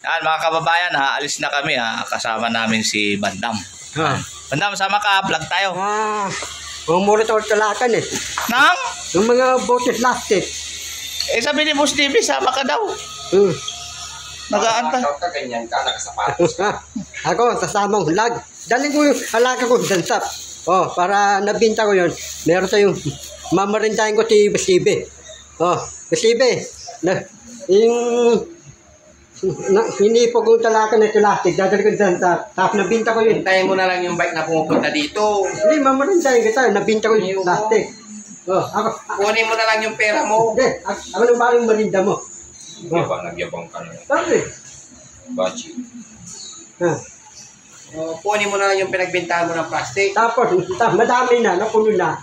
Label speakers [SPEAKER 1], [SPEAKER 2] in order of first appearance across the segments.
[SPEAKER 1] Yan mga kababayan, aalis na kami kasama namin si Bandam. Bandam, sama ka, vlog tayo.
[SPEAKER 2] Mumura ito talakan eh.
[SPEAKER 1] Nang?
[SPEAKER 2] Yung mga bote plastic.
[SPEAKER 1] Sabi ni Boss TV, sama ka daw. Nag-aantay.
[SPEAKER 3] Ka, ganyan ka, nakasapatos.
[SPEAKER 2] Ako, kasamang vlog. Daling ko yung alaga ko dansap. Para nabinta ko yun. Meron tayong mamarintahin ko si Basibe. Basibe. Yung hinipog ko talakan na plastic. Dadali ko dansap. Tapos nabinta ko yun.
[SPEAKER 3] Hintayin mo na lang yung bike na pumupunta dito.
[SPEAKER 2] Hindi, mamarintahin kita. Nabinta ko yung plastic. Ako.
[SPEAKER 3] Kunin mo na lang yung pera mo.
[SPEAKER 2] Hindi, ako nang ba yung marinda mo?
[SPEAKER 3] Nagyabang ka na.
[SPEAKER 2] Sabi.
[SPEAKER 3] Bachi. Kunin mo na lang yung pinagbintahan mo ng plastic.
[SPEAKER 2] Tapos, madami na, napuno na.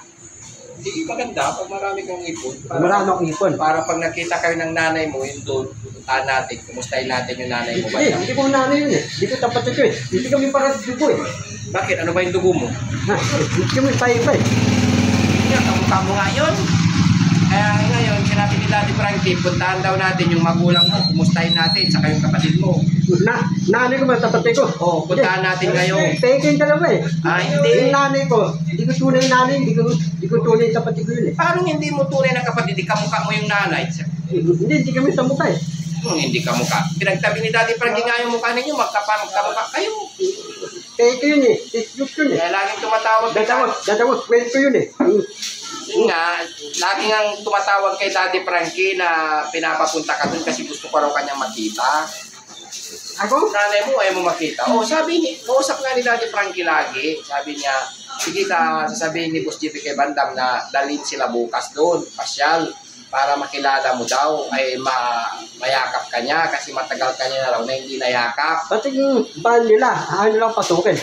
[SPEAKER 3] Hindi maganda pag marami kang ipon.
[SPEAKER 2] Marami akong ipon.
[SPEAKER 3] Para pag nakita kayo ng nanay mo, yun doon, puntahan natin, kumustahin natin yung nanay mo.
[SPEAKER 2] Hindi ko nanay yun eh. Hindi ko tapat ito eh. Hindi kami para dugo eh.
[SPEAKER 3] Bakit? Ano ba yung dugo mo?
[SPEAKER 2] Hindi kami pa-ipa eh.
[SPEAKER 3] Kamukha mo nga yun. Kaya ngayon, sinabi ni Daddy Frankie, puntahan daw natin yung magulang mo, kumustahin natin, saka yung kapatid mo.
[SPEAKER 2] Nanay ko ba tapat ko?
[SPEAKER 3] Puntahan natin ngayon.
[SPEAKER 2] Peke yung dalawa eh.
[SPEAKER 3] Hindi.
[SPEAKER 2] Yung nanay ko, hindi ko tunay nanay, hindi ko tunay tapat ko yun eh.
[SPEAKER 3] Paano hindi mo tunay na kapatid, di kamukha mo yung nanay?
[SPEAKER 2] Hindi kami sa mukha eh.
[SPEAKER 3] Hindi kamukha. Pinagtabi ni Daddy Frankie nga yung mukha ninyo, magkamukha kayo.
[SPEAKER 2] Peke yun eh. Islip yun eh.
[SPEAKER 3] Kaya laging tumatawag.
[SPEAKER 2] Dadawag, kwento yun eh.
[SPEAKER 3] Yun nga, lagi nga tumatawag kay Daddy Frankie na pinapapunta ka dun kasi gusto ko raw kanyang makita.
[SPEAKER 2] Ako?
[SPEAKER 3] Nanay mo, ayaw mo makita. Sabi ni, kausap nga ni Daddy Frankie lagi. Sabi niya, sige sasabihin ni Boss JP kay Bandam na dalhin sila bukas doon, pasyal, para makilala mo daw, ay mayakap ka niya kasi matagal ka niya na raw na hindi nayakap.
[SPEAKER 2] Pati yung bahan nila, ayaw nilang pasukin.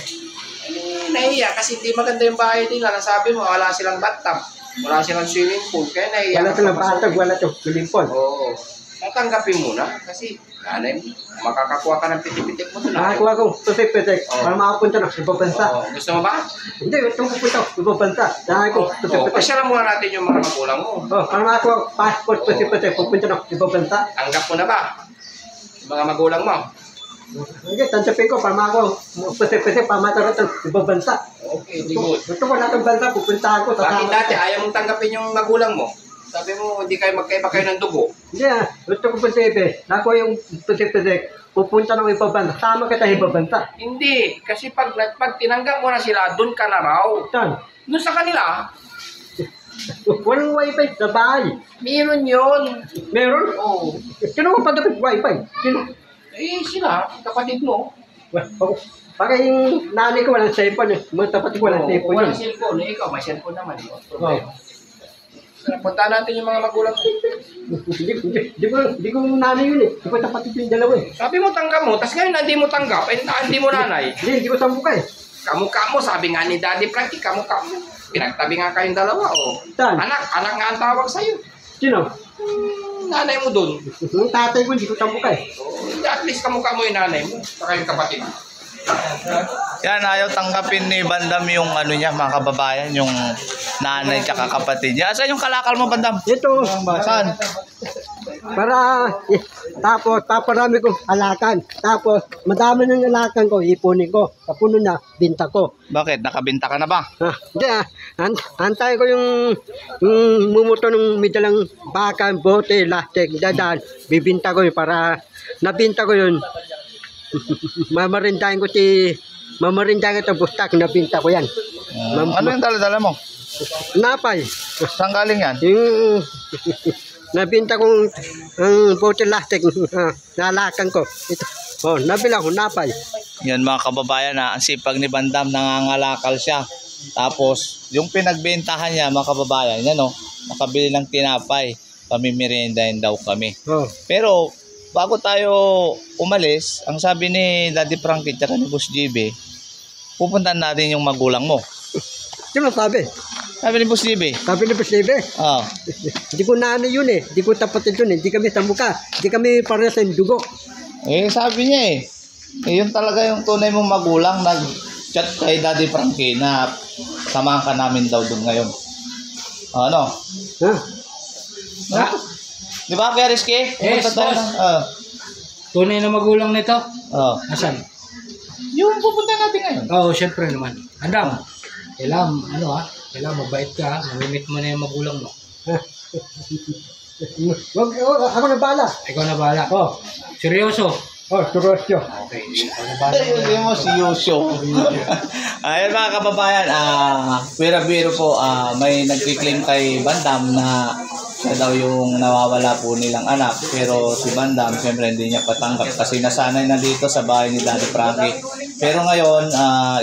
[SPEAKER 3] Nahiya kasi hindi maganda yung bahay nila. Nasabi mo, wala silang bathtub. Wala silang swimming pool, kaya nahiya.
[SPEAKER 2] Wala silang batag, wala silang swimming pool.
[SPEAKER 3] Oo. Tatanggapin mo na kasi nanay mo, makakakuha ka ng pitik-pitik mo doon.
[SPEAKER 2] Nakakuha ko, pitik-pitik, para makapunta na sa ibang bansa.
[SPEAKER 3] Gusto mo ba?
[SPEAKER 2] Hindi, gusto ko pupunta sa ibang bansa. Nakakuha ko, pitik-pitik.
[SPEAKER 3] Pasyalan muna natin yung mga magulang mo.
[SPEAKER 2] Para makakuha passport, pitik-pitik, pupunta na sa ibang bansa.
[SPEAKER 3] Tanggap mo na ba? Yung mga magulang mo?
[SPEAKER 2] Hindi, tansapin ko, para makakuha pitik-pitik, para matarot sa ibang bansa.
[SPEAKER 3] Okay, di good.
[SPEAKER 2] Gusto ko natin bansa, pupuntahan ko.
[SPEAKER 3] Bakit dati ayaw mong tanggapin yung magulang mo? Sabi mo, hindi kayo magkaiba kayo ng dugo.
[SPEAKER 2] Hindi gusto ko pitik-pitik. Nakuha yung pitik-pitik, pupunta ng ibang bansa. Sama kita sa ibang bansa.
[SPEAKER 3] Hindi, kasi pag tinanggap mo na sila, doon ka na raw.
[SPEAKER 2] Saan?
[SPEAKER 3] Doon sa kanila,
[SPEAKER 2] Walang wifi sa bahay.
[SPEAKER 3] meron yun.
[SPEAKER 2] Meron?
[SPEAKER 3] Oo.
[SPEAKER 2] Sino mo padapit wifi? Sino?
[SPEAKER 3] Sila, kapatid mo.
[SPEAKER 2] Para yung nanay ko walang cellphone. Mga tapat ko walang cellphone.
[SPEAKER 3] Walang cellphone. Ikaw, may cellphone naman. Punta natin yung mga magulang ko.
[SPEAKER 2] Hindi ko nanay yun eh. Hindi ko tapat yung dalawa eh.
[SPEAKER 3] Sabi mo tanggap mo, tapos ngayon hindi mo tanggap, hindi mo nanay.
[SPEAKER 2] Hindi ko sambuka eh.
[SPEAKER 3] Kamukha mo, sabi nga ni Daddy Frankie, kamukha mo. Pinagtabi nga kayong dalawa,
[SPEAKER 2] Saan?
[SPEAKER 3] Anak nga ang tawag sa'yo.
[SPEAKER 2] Sino?
[SPEAKER 3] Nanay mo dun.
[SPEAKER 2] Yung tatay ko hindi ko sambuka eh.
[SPEAKER 3] At least kamukha mo yung nanay mo, saka yung kapatid mo.
[SPEAKER 1] Yan, ayaw tanggapin ni Bandam yung ano niya, mga kababayan, yung nanay tsaka kapatid niya. Saan yung kalakal mo, Bandam?
[SPEAKER 2] Ito.
[SPEAKER 1] Saan?
[SPEAKER 2] Para, tapos paparami kong alakan. Tapos, madami ng alakan ko, ipunin ko. Kapuno na, binta ko.
[SPEAKER 1] Bakit? Nakabinta ka na ba?
[SPEAKER 2] Hindi antay ko yung mumuto ng midalang baka, bote, lastik, dadan. Bibinta ko yun para, nabinta ko yun. Mamarindahin ko ito bustak, nabinta ko yan.
[SPEAKER 1] Ano yung dala-dala mo?
[SPEAKER 2] Napay.
[SPEAKER 1] Saan galing yan?
[SPEAKER 2] Yung nabinta kong bote lastik, nalakan ko. Ito. Nabila ko, napay.
[SPEAKER 1] Yan mga kababayan, ang sipag ni Bandam, nangangalakal siya. Tapos, yung pinagbentahan niya, mga kababayan, yan nakabili ng tinapay. Pamimerindahin daw kami. Pero, bago tayo umalis, ang sabi ni Daddy Frankie at ni Boss JB, pupuntahan natin yung magulang mo.
[SPEAKER 2] Sino sabi?
[SPEAKER 1] Sabi ni Boss JB.
[SPEAKER 2] Sabi ni Boss JB?
[SPEAKER 1] Oo.
[SPEAKER 2] Hindi ko nanay yun eh. Hindi ko tapatin yun eh. Hindi kami sa mukha. Hindi kami parehas ng dugo.
[SPEAKER 1] Sabi niya yun talaga yung tunay mong magulang. Nag-chat kay Daddy Frankie na samahan ka namin daw doon ngayon. Ano?
[SPEAKER 2] Ha?
[SPEAKER 1] Di ba, Kuya Rizky?
[SPEAKER 3] Yes, boss.
[SPEAKER 4] tunay na magulang nito?
[SPEAKER 1] Oh.
[SPEAKER 4] Asan?
[SPEAKER 1] Yung pupunta natin ngayon.
[SPEAKER 4] Oo, syempre naman. Andam, kailangan mabait ka, mamimit mo na yung magulang mo.
[SPEAKER 2] Ako na bala.
[SPEAKER 4] Ikaw na bahala.
[SPEAKER 2] Oh,
[SPEAKER 4] Seryoso.
[SPEAKER 2] turosyo.
[SPEAKER 4] Okay, ikaw na bahala.
[SPEAKER 1] Hindi mo si Yusho. Ayun mga kababayan, biro po, may nagkiklaim kay Bandam na siya daw yung nawawala po nilang anak. Pero si Bandam, siyempre hindi niya patanggap kasi nasanay na dito sa bahay ni Daddy Frankie. Pero ngayon,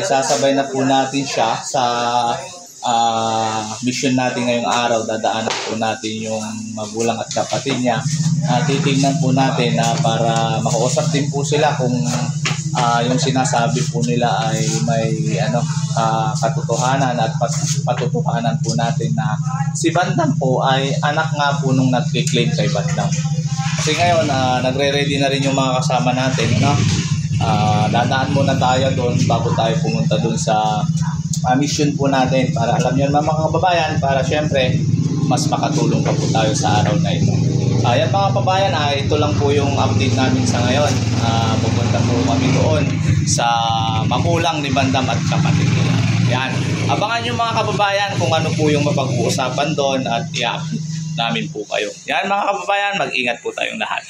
[SPEAKER 1] isasabay na po natin siya sa mission natin ngayong araw. Dadaanan po natin yung magulang at kapatid niya. Titignan po natin para makausap din po sila kung yung sinasabi po nila ay may katotohanan at patutuhanan po natin na si Bandam po ay anak nga po nung nagkiklaim kay Bandam. Kasi ngayon, nagre-ready na rin yung mga kasama natin. Dadaan muna tayo doon bago tayo pumunta doon sa mission po natin para alam nyo mga kababayan, para syempre mas makatulong pa po tayo sa araw na ito. Ayan mga kababayan, ito lang po yung update namin sa ngayon. Pupunta po kami doon sa magulang ni Bandam at kapatid nila. Yan. Abangan nyo mga kababayan kung ano po yung mapag-uusapan doon at i-update namin po kayo. Yan mga kababayan, mag-ingat po tayong lahat.